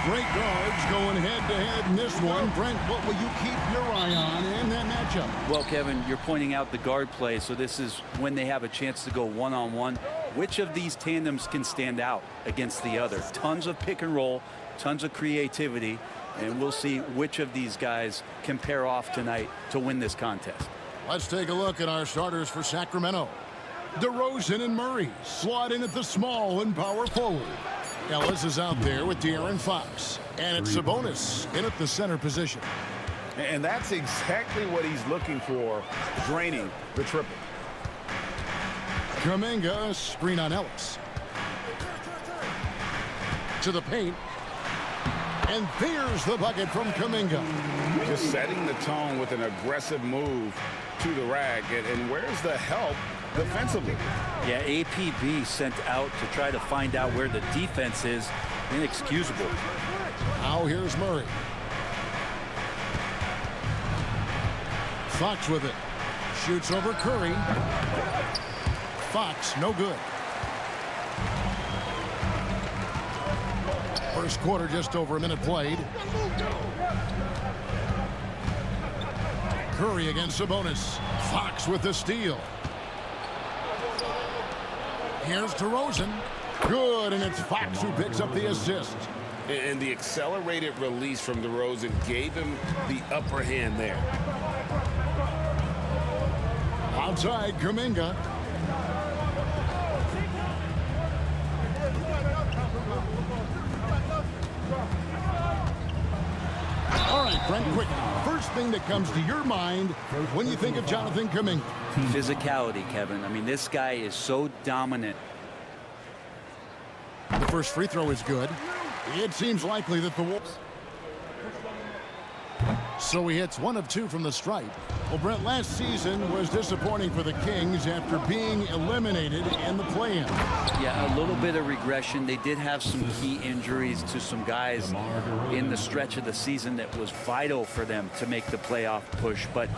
Great guards going head-to-head in this one. Brent, what will you keep your eye on in that matchup? Well, Kevin, you're pointing out the guard play, so this is when they have a chance to go one-on-one. Which of these tandems can stand out against the other? Tons of pick and roll, tons of creativity, and we'll see which of these guys can pair off tonight to win this contest. Let's take a look at our starters for Sacramento. DeRozan and Murray slot in at the small and power forward. Ellis is out there with De'Aaron Fox. And it's Sabonis in at the center position. And that's exactly what he's looking for, draining the triple. Kuminga, screen on Ellis. To the paint. And there's the bucket from Kuminga. Just setting the tone with an aggressive move to the rack. And where's the help defensively? Yeah, APB sent out to try to find out where the defense is. Inexcusable. Now here's Murray. Fox with it. Shoots over Curry. Fox, no good. First quarter, just over a minute played. Curry against Sabonis. Fox with the steal. Here's DeRozan. Good, and it's Fox who picks up the assist. And the accelerated release from DeRozan gave him the upper hand there. Outside, Kuminga. All right, Brent, quickly. First thing that comes to your mind when you think of Jonathan Kuminga. Physicality, Kevin. I mean, this guy is so dominant. The first free throw is good. It seems likely that the Wolves... So he hits 1 of 2 from the stripe. Well, Brent, last season was disappointing for the Kings after being eliminated in the play-in. Yeah, a little bit of regression. They did have some key injuries to some guys in the stretch of the season that was vital for them to make the playoff push. But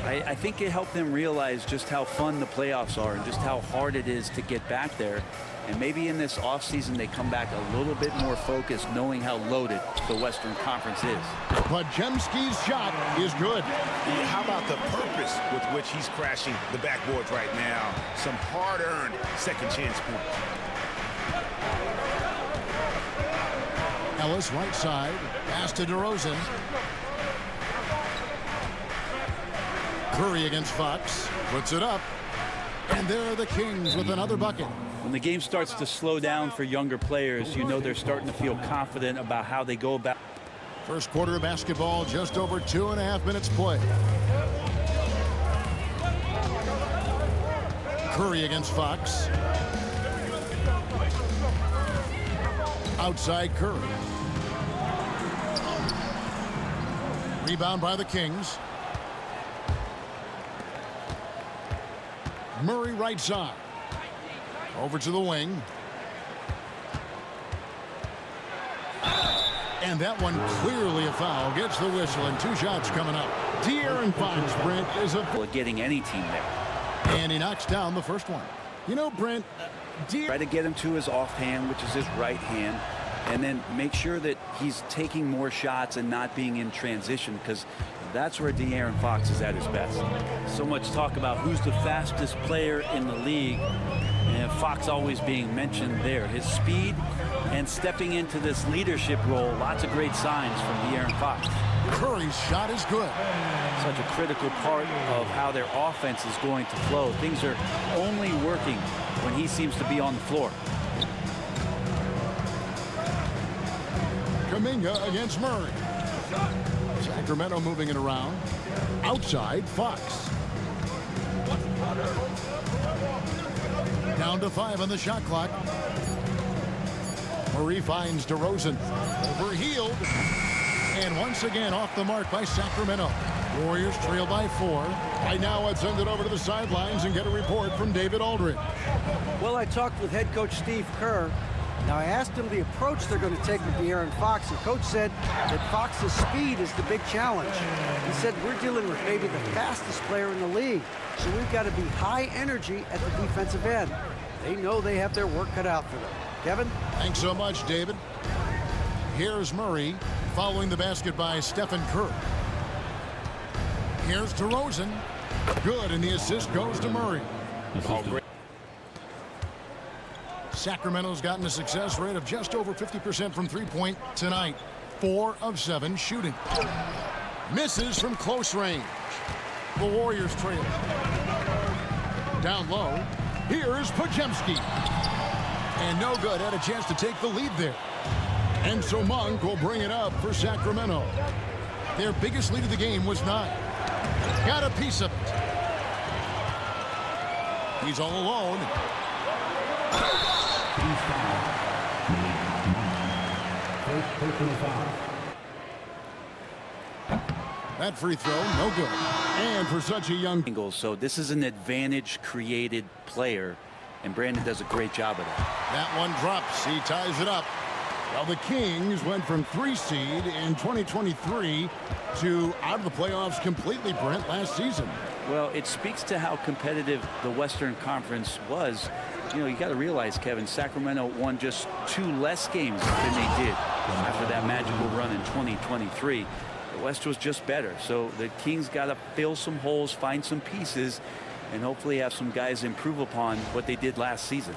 I think it helped them realize just how fun the playoffs are and just how hard it is to get back there. And maybe in this offseason they come back a little bit more focused, knowing how loaded the Western Conference is. But Jemski's shot is good. How about the purpose with which he's crashing the backboards right now? Some hard-earned second chance points. Ellis right side. Pass to DeRozan. Curry against Fox. Puts it up. And there are the Kings with another bucket. When the game starts to slow down for younger players, you know they're starting to feel confident about how they go about. First quarter of basketball, just over 2.5 minutes play. Curry against Fox. Outside Curry. Rebound by the Kings. Murray right side. Over to the wing. And that one clearly a foul. Gets the whistle and 2 shots coming up. De'Aaron Fox, Brent, is a... Getting any team there. And he knocks down the first one. You know, Brent, try to get him to his offhand, which is his right hand, and then make sure that he's taking more shots and not being in transition, because that's where De'Aaron Fox is at his best. So much talk about who's the fastest player in the league, and Fox always being mentioned there. His speed and stepping into this leadership role, lots of great signs from De'Aaron Fox. Curry's shot is good. Such a critical part of how their offense is going to flow. Things are only working when he seems to be on the floor. Kuminga against Murray. Sacramento moving it around. Outside, Fox. Down to 5 on the shot clock. Murray finds DeRozan. Overhealed. And once again off the mark by Sacramento. Warriors trail by 4. Right now, let's send it over to the sidelines and get a report from David Aldridge. Well, I talked with head coach Steve Kerr. Now, I asked him the approach they're going to take with De'Aaron Fox, and coach said that Fox's speed is the big challenge. He said, we're dealing with maybe the fastest player in the league, so we've got to be high energy at the defensive end. They know they have their work cut out for them. Kevin? Thanks so much, David. Here's Murray, following the basket by Stephen Kerr. Here's DeRozan. Good, and the assist goes to Murray. Oh, great. Sacramento's gotten a success rate of just over 50% from three-point tonight. 4 of 7 shooting. Misses from close range. The Warriors trail. Down low. Here's Pajemski. And no good. Had a chance to take the lead there. And so Monk will bring it up for Sacramento. Their biggest lead of the game was 9. Got a piece of it. He's all alone. That free throw, no good. And for such a young... So this is an advantage-created player, and Brandon does a great job of that. That one drops. He ties it up. Well, the Kings went from 3 seed in 2023 to out of the playoffs completely, Brent, last season. Well, it speaks to how competitive the Western Conference was. You know, you got to realize, Kevin, Sacramento won just 2 less games than they did after that magical run in 2023. The West was just better. So the Kings got to fill some holes, find some pieces, and hopefully have some guys improve upon what they did last season.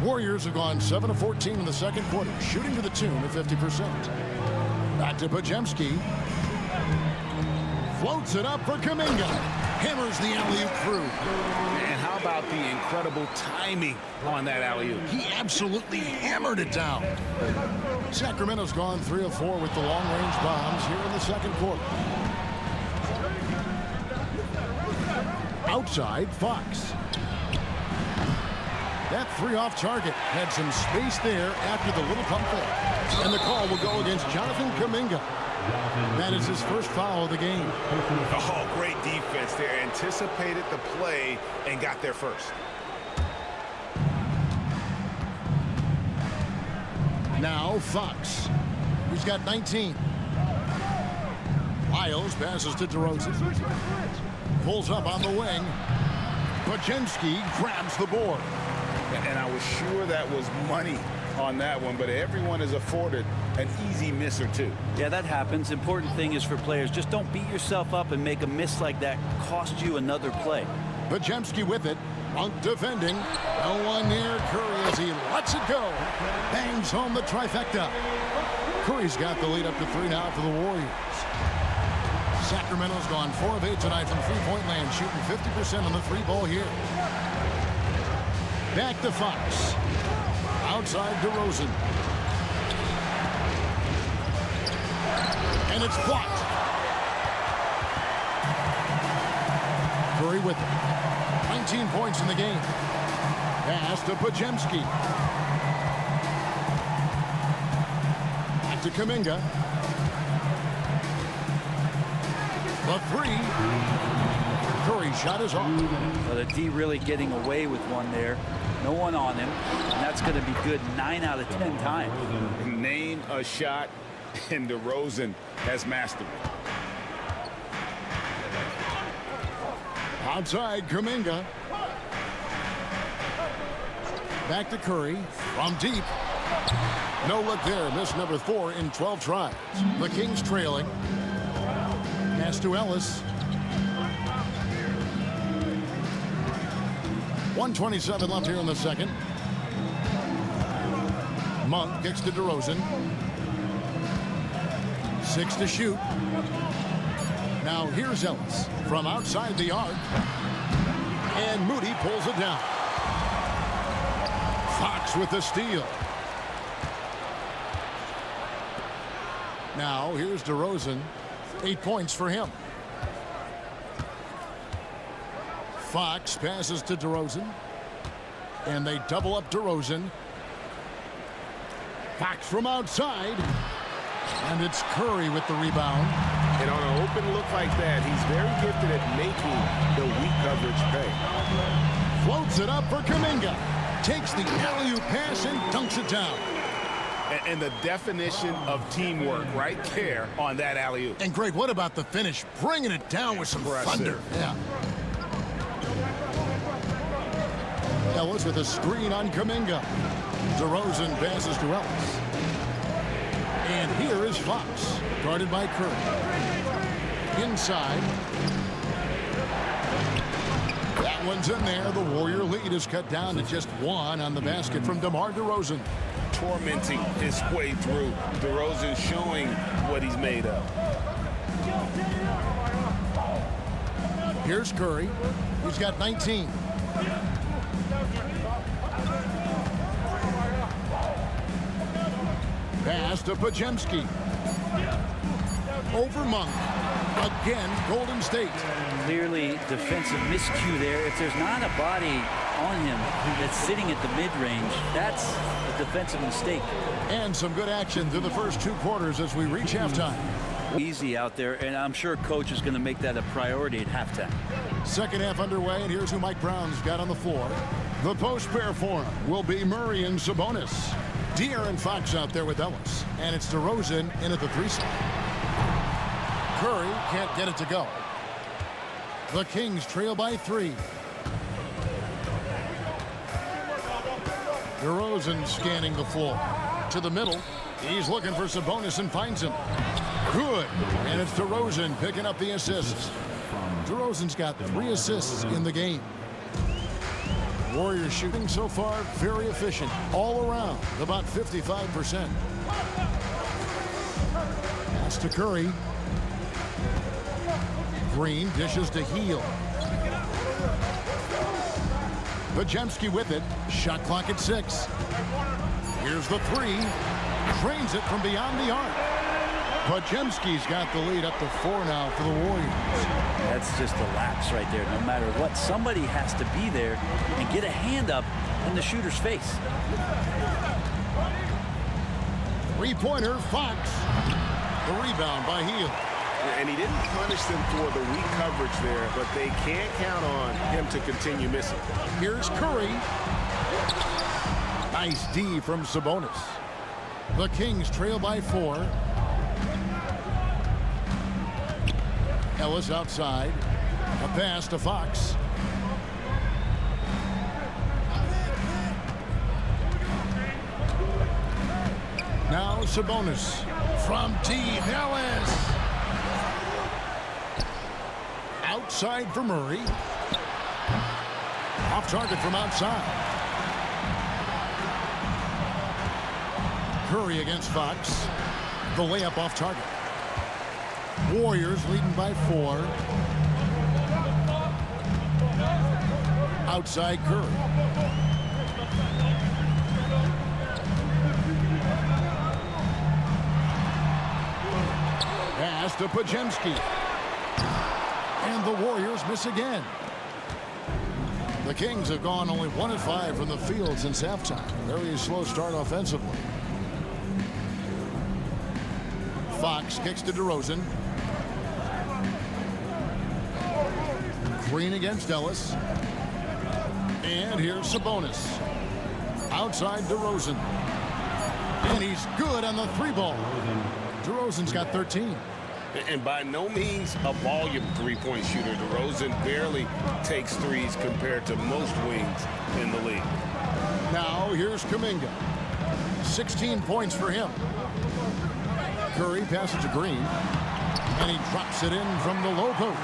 Warriors have gone 7 of 14 in the second quarter, shooting to the tune of 50%. Back to Pajemski. Floats it up for Kuminga. Hammers the alley-oop through. And how about the incredible timing on that alley-oop? He absolutely hammered it down. Sacramento's gone 3 of 4 with the long-range bombs here in the second quarter. Outside, Fox. That 3 off target had some space there after the little pump fake. And the call will go against Jonathan Kuminga. That is his first foul of the game. Oh, great defense there. Anticipated the play and got there first. Now Fox. He's got 19. Lyles passes to DeRozan. Pulls up on the wing. Pajemski grabs the board. And I was sure that was money on that one, but everyone is afforded an easy miss or two. Yeah, that happens. Important thing is for players, just don't beat yourself up and make a miss like that cost you another play. Pajemski with it. Monk defending. No one near Curry as he lets it go. Bangs home the trifecta. Curry's got the lead up to 3 now for the Warriors. Sacramento's gone 4 of 8 tonight from three-point land, shooting 50% on the 3-ball here. Back to Fox. Outside DeRozan. And it's blocked. Curry with it. 19 points in the game. Pass to Pajemski. Back to Kuminga. The 3. Curry shot is off. Well, the D really getting away with one there. No one on him, and that's going to be good 9 out of 10 times. Name a shot, and DeRozan has mastered it. Outside, Kuminga. Back to Curry from deep. No look there. Miss number 4 in 12 tries. The Kings trailing. Pass to Ellis. 1:27 left here in the second. Monk kicks to DeRozan. 6 to shoot. Now here's Ellis from outside the arc. And Moody pulls it down. Fox with the steal. Now here's DeRozan. 8 points for him. Fox passes to DeRozan. And they double up DeRozan. Fox from outside. And it's Curry with the rebound. And on an open look like that, he's very gifted at making the weak coverage pay. Floats it up for Kuminga. Takes the alley-oop pass and dunks it down. And the definition of teamwork right there on that alley-oop. And Greg, what about the finish? Bringing it down with some thunder. Yeah. Ellis with a screen on Kuminga. DeRozan passes to Ellis. And here is Fox, guarded by Curry. Inside. That one's in there. The Warrior lead is cut down to just one on the basket from DeMar DeRozan. Tormenting his way through. DeRozan showing what he's made of. Here's Curry. He's got 19. Pass to Pajemski. Over Monk. Again, Golden State. Clearly defensive miscue there. If there's not a body on him that's sitting at the mid-range, that's a defensive mistake. And some good action through the first 2 quarters as we reach halftime. Easy out there, and I'm sure coach is going to make that a priority at halftime. Second half underway, and here's who Mike Brown's got on the floor. The post pair for him will be Murray and Sabonis. De'Aaron Fox out there with Ellis, and it's DeRozan in at the 3 spot. Curry can't get it to go. The Kings trail by 3. DeRozan scanning the floor. To the middle. He's looking for Sabonis and finds him. Good. And it's DeRozan picking up the assist. DeRozan's got 3 assists in the game. Warriors shooting so far very efficient. All around, about 55%. Pass to Curry. Green dishes to Heel. Pajemski with it. Shot clock at 6. Here's the 3. Drains it from beyond the arc. Pajemski's got the lead up to 4 now for the Warriors. That's just a lapse right there. No matter what, somebody has to be there and get a hand up in the shooter's face. 3-pointer, Fox. The rebound by Heel. And he didn't punish them for the weak coverage there, but they can't count on him to continue missing. Here's Curry. Nice D from Sabonis. The Kings trail by 4. Ellis outside. A pass to Fox. Now Sabonis from deep. Ellis. Outside for Murray. Off target from outside. Curry against Fox. The layup off target. Warriors leading by 4. Outside Curry. Pass to Pajemski. And the Warriors miss again. The Kings have gone only 1 of 5 from the field since halftime. Very slow start offensively. Fox kicks to DeRozan. Green against Ellis. And here's Sabonis. Outside DeRozan. And he's good on the 3-ball. DeRozan's got 13. And by no means a volume 3-point shooter. DeRozan barely takes threes compared to most wings in the league. Now here's Kuminga. 16 points for him. Curry passes to Green. And he drops it in from the low post.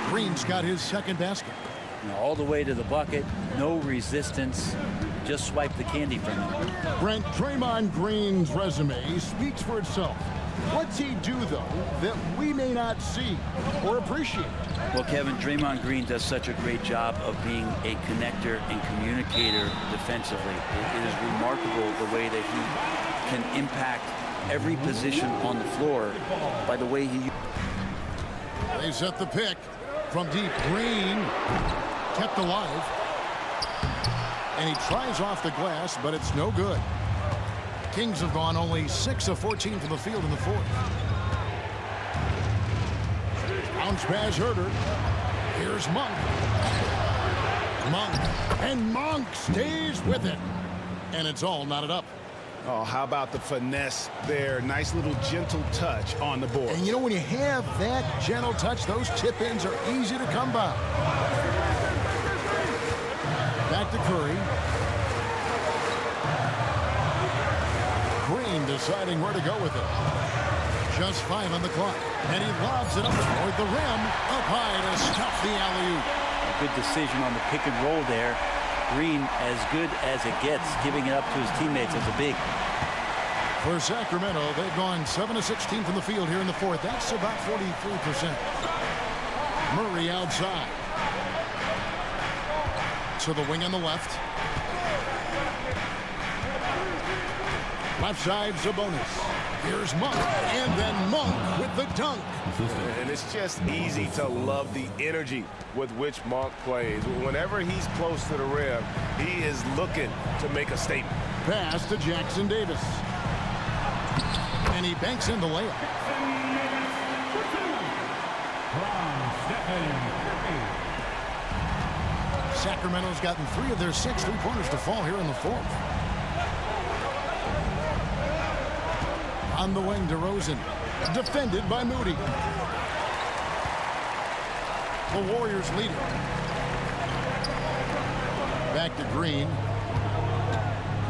Green's got his second basket. All the way to the bucket. No resistance. Just swipe the candy from him. Brent, Draymond Green's resume speaks for itself. What's he do, though, that we may not see or appreciate? Well, Kevin, Draymond Green does such a great job of being a connector and communicator defensively. It is remarkable the way that he can impact every position on the floor by the way he... They set the pick from deep. Green kept alive. And he tries off the glass, but it's no good. Kings have gone only 6 of 14 from the field in the 4th. Bounce pass Herter. Here's Monk. And Monk stays with it. And it's all knotted up. Oh, how about the finesse there? Nice little gentle touch on the board. And you know, when you have that gentle touch, those tip-ins are easy to come by. Back to Curry. Green deciding where to go with it. Just 5 on the clock. And he lobs it up toward the rim. Up high to stuff the alley-oop. A good decision on the pick and roll there. Green as good as it gets, giving it up to his teammates as a big. For Sacramento, they've gone 7 of 16 from the field here in the fourth. That's about 43%. Murray outside. To the wing on the left. Left side, Sabonis. Here's Monk. And then Monk with the dunk. And it's just easy to love the energy with which Monk plays. Whenever he's close to the rim, he is looking to make a statement. Pass to Jackson Davis. And he banks in the layup. Sacramento's gotten 3 of their 6 3-pointers to fall here in the fourth. On the wing, DeRozan. Defended by Moody. The Warriors lead it. Back to Green.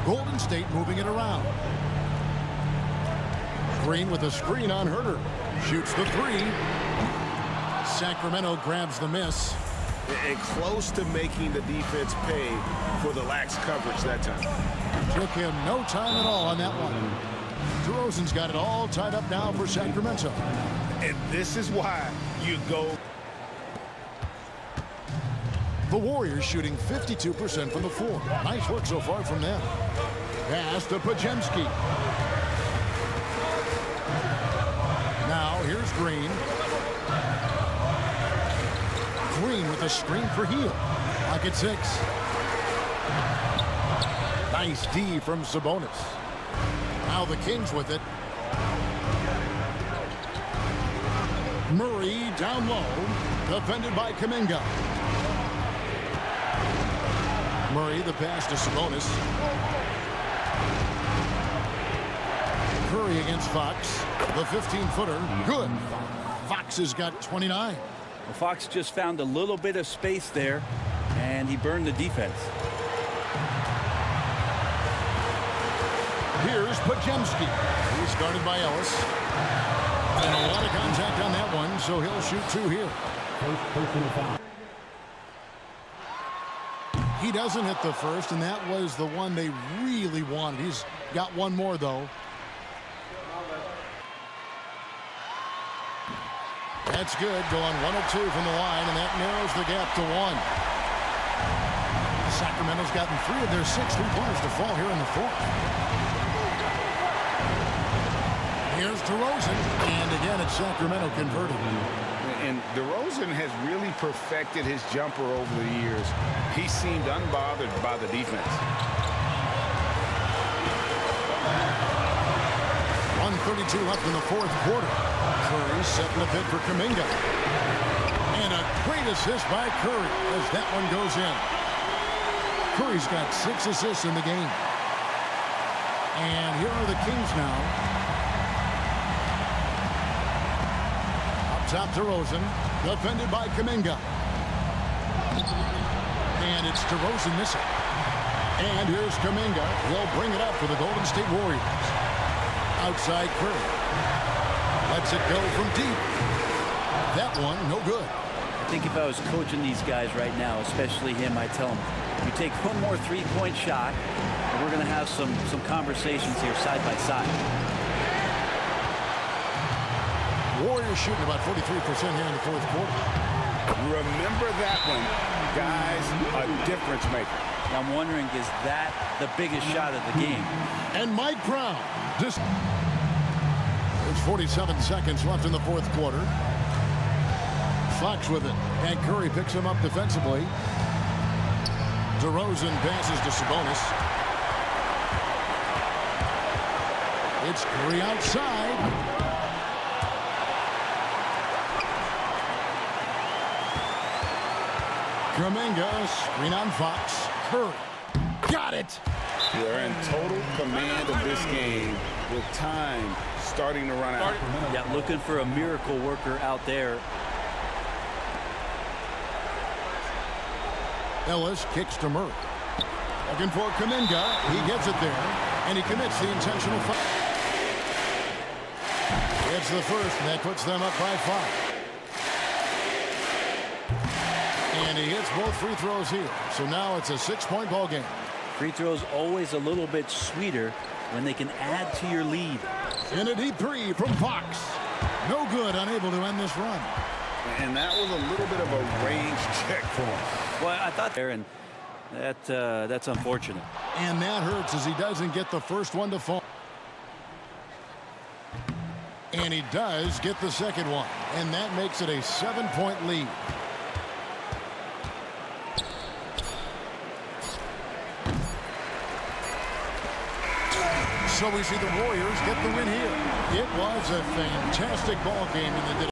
Golden State moving it around. Green with a screen on Herter. Shoots the 3. Sacramento grabs the miss. And close to making the defense pay for the lax coverage that time. Took him no time at all on that one. DeRozan's got it all tied up now for Sacramento. And this is why you go. The Warriors shooting 52% from the floor. Nice work so far from them. Pass to Pajemski. Now here's Green. Green with a screen for Hield. Pocket 6. Nice D from Sabonis. Now the Kings with it. Murray down low. Defended by Kuminga. Murray the pass to Sabonis. Curry against Fox. The 15-footer. Good. Fox has got 29. Well, Fox just found a little bit of space there, and he burned the defense. Here's Pajemski. He's guarded by Ellis. And a lot of contact on that one, so he'll shoot 2 here. He doesn't hit the first, and that was the one they really wanted. He's got one more, though. That's good, going 1 of 2 from the line, and that narrows the gap to 1. Sacramento's gotten 3 of their 6 3-pointers to fall here in the fourth. Here's DeRozan, and again it's Sacramento converted. And DeRozan has really perfected his jumper over the years. He seemed unbothered by the defense. 1:32 left in the fourth quarter. Curry setting the bid for Kuminga. And a great assist by Curry as that one goes in. Curry's got 6 assists in the game. And here are the Kings now. Up top, DeRozan, defended by Kuminga. And it's DeRozan missing. And here's Kuminga. He'll bring it up for the Golden State Warriors. Outside Curry. Lets it go from deep. That one, no good. I think if I was coaching these guys right now, especially him, I'd tell him, you take one more 3-point shot, and we're going to have some conversations here side by side. Warriors shooting about 43% here in the fourth quarter. Remember that one, guys, a difference maker. I'm wondering, is that the biggest shot of the game? And Mike Brown just... There's 47 seconds left in the fourth quarter. Fox with it. And Curry picks him up defensively. DeRozan passes to Sabonis. It's Curry outside. Kuminga, screen on Fox. Curry. Got it. They're in total command of this game with time starting to run out. Yeah, looking for a miracle worker out there. Ellis kicks to Murray. Looking for Kuminga. He gets it there, and he commits the intentional foul. It's the first, and that puts them up by 5. And he hits both free throws here. So now it's a 6-point ball game. Free throws always a little bit sweeter when they can add to your lead. And a deep three from Fox. No good, unable to end this run. And that was a little bit of a range check for him. Well, I thought there, and that's unfortunate. And that hurts as he doesn't get the first one to fall. And he does get the second one. And that makes it a 7-point lead. So we see the Warriors get the win here. It was a fantastic ball game in the